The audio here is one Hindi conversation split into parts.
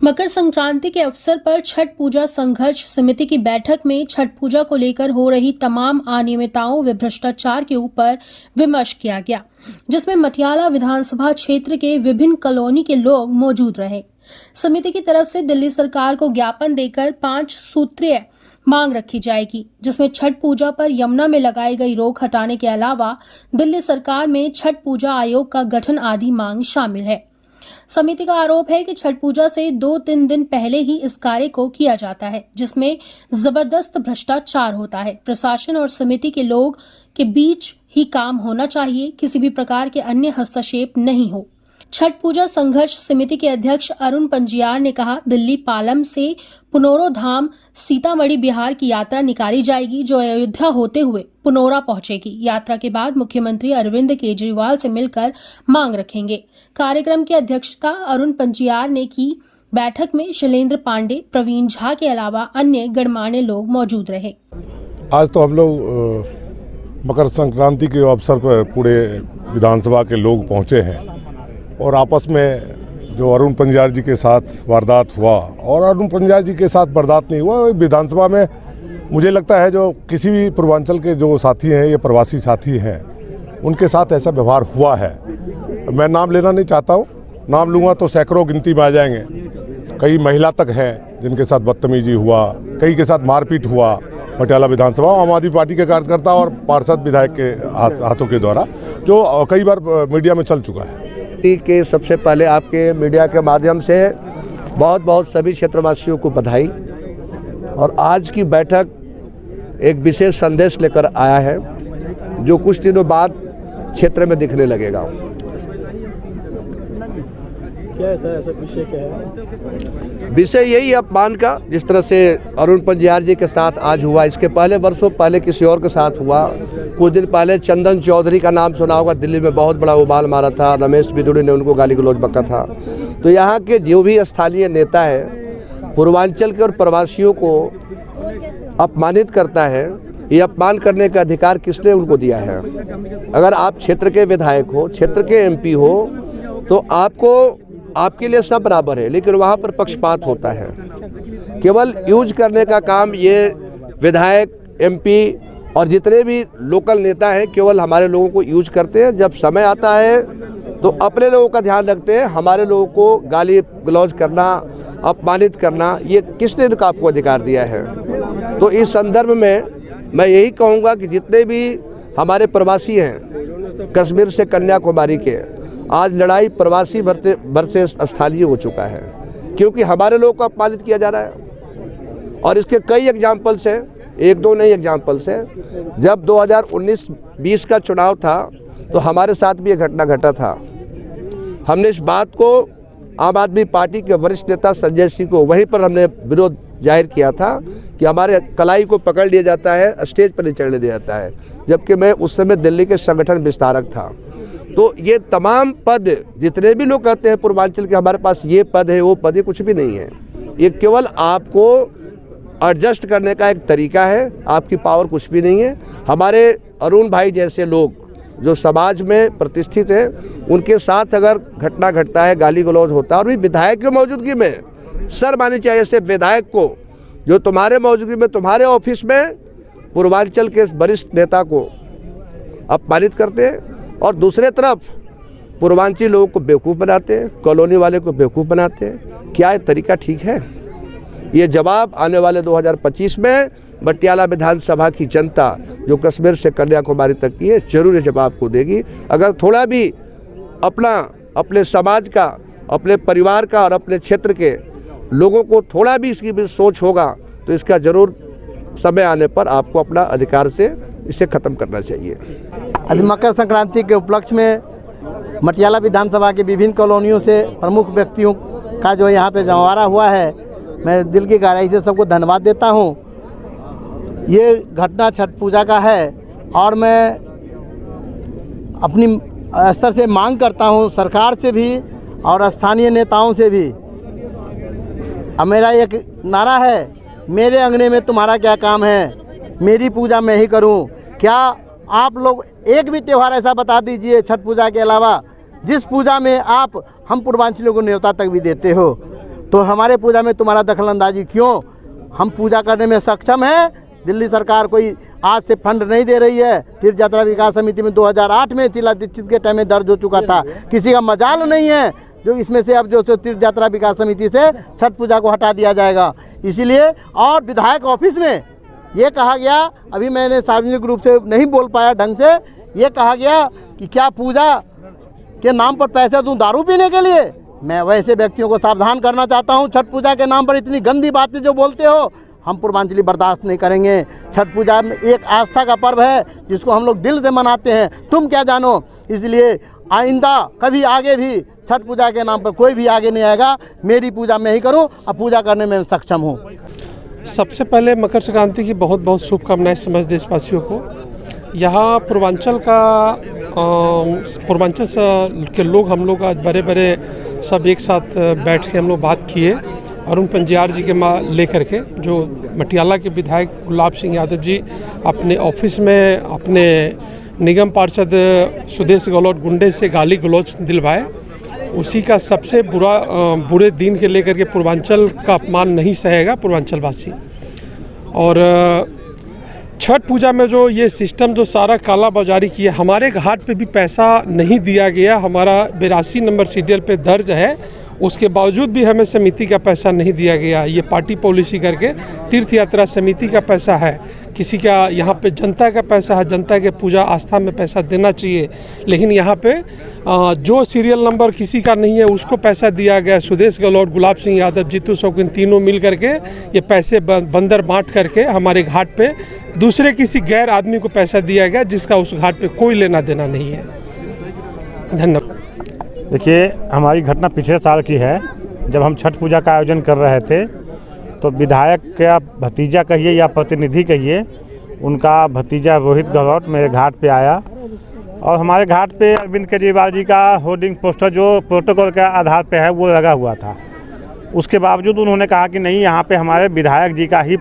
मकर संक्रांति के अवसर पर छठ पूजा संघर्ष समिति की बैठक में छठ पूजा को लेकर हो रही तमाम अनियमितताओं व भ्रष्टाचार के ऊपर विमर्श किया गया, जिसमें मटियाला विधानसभा क्षेत्र के विभिन्न कॉलोनी के लोग मौजूद रहे। समिति की तरफ से दिल्ली सरकार को ज्ञापन देकर 5 सूत्रीय मांग रखी जाएगी, जिसमें छठ पूजा पर यमुना में लगाई गई रोक हटाने के अलावा दिल्ली सरकार में छठ पूजा आयोग का गठन आदि मांग शामिल है। समिति का आरोप है कि छठ पूजा से 2-3 दिन पहले ही इस कार्य को किया जाता है, जिसमें जबरदस्त भ्रष्टाचार होता है। प्रशासन और समिति के लोग के बीच ही काम होना चाहिए, किसी भी प्रकार के अन्य हस्तक्षेप नहीं हो। छठ पूजा संघर्ष समिति के अध्यक्ष अरुण पंजियार ने कहा, दिल्ली पालम से पुनौरा धाम सीतामढ़ी बिहार की यात्रा निकाली जाएगी, जो अयोध्या होते हुए पुनौरा पहुंचेगी। यात्रा के बाद मुख्यमंत्री अरविंद केजरीवाल से मिलकर मांग रखेंगे। कार्यक्रम की अध्यक्षता अरुण पंजियार ने की। बैठक में शैलेंद्र पांडे, प्रवीण झा के अलावा अन्य गणमान्य लोग मौजूद रहे। आज तो हम लोग मकर संक्रांति के अवसर पर पूरे विधानसभा के लोग पहुंचे हैं और आपस में जो अरुण पंजियार जी के साथ वारदात हुआ, और अरुण पंजियार जी के साथ वारदात नहीं हुआ, विधानसभा में मुझे लगता है जो किसी भी पूर्वांचल के जो साथी हैं या प्रवासी साथी हैं उनके साथ ऐसा व्यवहार हुआ है। मैं नाम लेना नहीं चाहता हूँ, नाम लूँगा तो सैकड़ों गिनती में आ जाएंगे। कई महिला तक हैं जिनके साथ बदतमीजी हुआ, कई के साथ मारपीट हुआ मटियाला विधानसभा आम आदमी पार्टी के कार्यकर्ता और पार्षद विधायक के हाथों के द्वारा, जो कई बार मीडिया में चल चुका है। के सबसे पहले आपके मीडिया के माध्यम से बहुत बहुत सभी क्षेत्रवासियों को बधाई। और आज की बैठक एक विशेष संदेश लेकर आया है, जो कुछ दिनों बाद क्षेत्र में दिखने लगेगा। क्या ऐसा विषय क्या है? विषय यही अपमान का, जिस तरह से अरुण पंजियार जी के साथ आज हुआ, इसके पहले वर्षों पहले किसी और के साथ हुआ। कुछ दिन पहले चंदन चौधरी का नाम सुना होगा, दिल्ली में बहुत बड़ा उबाल मारा था, रमेश बिदुड़ी ने उनको गाली गलौज बका था। तो यहाँ के जो भी स्थानीय नेता है पूर्वांचल के और प्रवासियों को अपमानित करता है, ये अपमान करने का अधिकार किसने उनको दिया है? अगर आप क्षेत्र के विधायक हो, क्षेत्र के MP हो, तो आपके लिए सब बराबर है, लेकिन वहाँ पर पक्षपात होता है। केवल यूज करने का काम ये विधायक, MP और जितने भी लोकल नेता हैं केवल हमारे लोगों को यूज करते हैं। जब समय आता है तो अपने लोगों का ध्यान रखते हैं। हमारे लोगों को गाली गलौज करना, अपमानित करना, ये किसने आपको अधिकार दिया है? तो इस संदर्भ में मैं यही कहूँगा कि जितने भी हमारे प्रवासी हैं कश्मीर से कन्याकुमारी के, आज लड़ाई प्रवासी भरते स्थानीय हो चुका है, क्योंकि हमारे लोगों को अपमानित किया जा रहा है। और इसके कई एग्जाम्पल्स हैं, एक दो नहीं एग्जाम्पल्स हैं। जब 2019-20 का चुनाव था तो हमारे साथ भी ये घटना घटा था। हमने इस बात को आम आदमी पार्टी के वरिष्ठ नेता संजय सिंह को वहीं पर हमने विरोध जाहिर किया था कि हमारे कलाई को पकड़ लिया जाता है, स्टेज पर नहीं चढ़ने दिया जाता है, जबकि मैं उस समय दिल्ली के संगठन विस्तारक था। तो ये तमाम पद, जितने भी लोग कहते हैं पूर्वांचल के हमारे पास ये पद है वो पद है, कुछ भी नहीं है। ये केवल आपको एडजस्ट करने का एक तरीका है, आपकी पावर कुछ भी नहीं है। हमारे अरुण भाई जैसे लोग जो समाज में प्रतिष्ठित हैं, उनके साथ अगर घटना घटता है, गाली गलौज होता है, और भी विधायक की मौजूदगी में सर मानी चाहिए ऐसे विधायक को, जो तुम्हारे मौजूदगी में तुम्हारे ऑफिस में पूर्वांचल के वरिष्ठ नेता को अपमानित करते हैं और दूसरे तरफ पूर्वांचली लोगों को बेवकूफ़ बनाते हैं, कॉलोनी वाले को बेवकूफ़ बनाते हैं। क्या ये तरीका ठीक है? ये जवाब आने वाले 2025 में मटियाला विधानसभा की जनता, जो कश्मीर से कन्याकुमारी तक की है, जरूर ये जवाब को देगी। अगर थोड़ा भी अपने समाज का, अपने परिवार का और अपने क्षेत्र के लोगों को थोड़ा भी इसकी भी सोच होगा, तो इसका जरूर समय आने पर आपको अपना अधिकार से इसे ख़त्म करना चाहिए। आज मकर संक्रांति के उपलक्ष्य में मटियाला विधानसभा के विभिन्न कॉलोनियों से प्रमुख व्यक्तियों का जो यहाँ पे जमावड़ा हुआ है, मैं दिल की गहराई से सबको धन्यवाद देता हूँ। ये घटना छठ पूजा का है और मैं अपनी स्तर से मांग करता हूँ सरकार से भी और स्थानीय नेताओं से भी। अब मेरा एक नारा है, मेरे अंगने में तुम्हारा क्या काम है, मेरी पूजा मैं ही करूँ। क्या आप लोग एक भी त्यौहार ऐसा बता दीजिए छठ पूजा के अलावा जिस पूजा में आप हम पूर्वांचलियों को न्योता तक भी देते हो? तो हमारे पूजा में तुम्हारा दखलंदाजी क्यों? हम पूजा करने में सक्षम हैं। दिल्ली सरकार कोई आज से फंड नहीं दे रही है। तीर्थ यात्रा विकास समिति में 2008 में शीला दीक्षित के टाइम में दर्ज हो चुका था। किसी का मजाल नहीं है जो इसमें से अब जो तीर्थ यात्रा विकास समिति से छठ पूजा को हटा दिया जाएगा। इसीलिए और विधायक ऑफिस में ये कहा गया, अभी मैंने सार्वजनिक रूप से नहीं बोल पाया ढंग से, ये कहा गया कि क्या पूजा के नाम पर पैसे दूं दारू पीने के लिए? मैं वैसे व्यक्तियों को सावधान करना चाहता हूं। छठ पूजा के नाम पर इतनी गंदी बातें जो बोलते हो, हम पूर्वांचली बर्दाश्त नहीं करेंगे। छठ पूजा में एक आस्था का पर्व है जिसको हम लोग दिल से मनाते हैं। तुम क्या जानो? इसलिए आइंदा कभी आगे भी छठ पूजा के नाम पर कोई भी आगे नहीं आएगा। मेरी पूजा मैं ही करूं और पूजा करने में सक्षम हूं। सबसे पहले मकर संक्रांति की बहुत बहुत शुभकामनाएं समस्त देशवासियों को। यहाँ पूर्वांचल के लोग, हम लोग आज बड़े बड़े सब एक साथ बैठ के हम लोग बात किए अरुण पंजियार जी के लेकर के, जो मटियाला के विधायक गुलाब सिंह यादव जी अपने ऑफिस में अपने निगम पार्षद सुदेश गहलोत गुंडे से गाली गलौज दिलवाए। उसी का सबसे बुरे दिन के लेकर के पूर्वांचल का अपमान नहीं सहेगा पूर्वांचलवासी। और छठ पूजा में जो ये सिस्टम जो सारा काला बाजारी किया, हमारे घाट पे भी पैसा नहीं दिया गया। हमारा 82 नंबर सीरियल पे दर्ज है, उसके बावजूद भी हमें समिति का पैसा नहीं दिया गया। ये पार्टी पॉलिसी करके तीर्थ यात्रा समिति का पैसा है, किसी का यहाँ पे जनता का पैसा है। जनता के पूजा आस्था में पैसा देना चाहिए, लेकिन यहाँ पे जो सीरियल नंबर किसी का नहीं है उसको पैसा दिया गया। सुदेश गहलोत, गुलाब सिंह यादव, जीतू शौकीन तीनों मिल करके ये पैसे बंदर बांट करके हमारे घाट पे दूसरे किसी गैर आदमी को पैसा दिया गया, जिसका उस घाट पे कोई लेना देना नहीं है। धन्यवाद। देखिए, हमारी घटना पिछले साल की है। जब हम छठ पूजा का आयोजन कर रहे थे तो विधायक का भतीजा कहिए या प्रतिनिधि कहिए, उनका भतीजा रोहित गहलोत मेरे घाट पे आया और हमारे घाट पे अरविंद केजरीवाल जी का होर्डिंग पोस्टर जो प्रोटोकॉल के आधार पे है वो लगा हुआ था। उसके बावजूद उन्होंने कहा कि नहीं, यहाँ पे हमारे विधायक जी का ही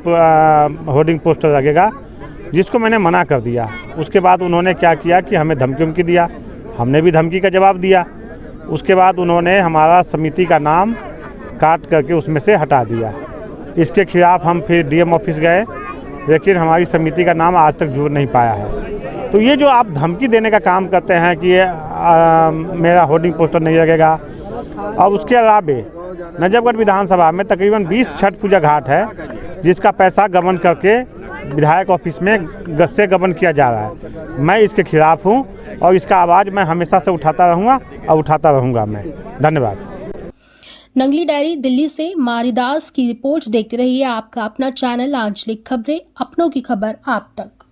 होर्डिंग पोस्टर लगेगा, जिसको मैंने मना कर दिया। उसके बाद उन्होंने क्या किया कि हमें धमकी दिया, हमने भी धमकी का जवाब दिया। उसके बाद उन्होंने हमारा समिति का नाम काट करके उसमें से हटा दिया। इसके खिलाफ हम फिर डीएम ऑफिस गए, लेकिन हमारी समिति का नाम आज तक जुड़ नहीं पाया है। तो ये जो आप धमकी देने का काम करते हैं कि मेरा होर्डिंग पोस्टर नहीं लगेगा। और उसके अलावा नजफगढ़ विधानसभा में तकरीबन 20 छठ पूजा घाट है, जिसका पैसा गबन करके विधायक ऑफिस में से गबन किया जा रहा है। मैं इसके खिलाफ हूं और इसका आवाज़ मैं हमेशा से उठाता रहूँगा और उठाता रहूँगा मैं। धन्यवाद। नंगली डायरी दिल्ली से मारिदास की रिपोर्ट देखते रहिए आपका अपना चैनल आंचलिक खबरें, अपनों की खबर आप तक।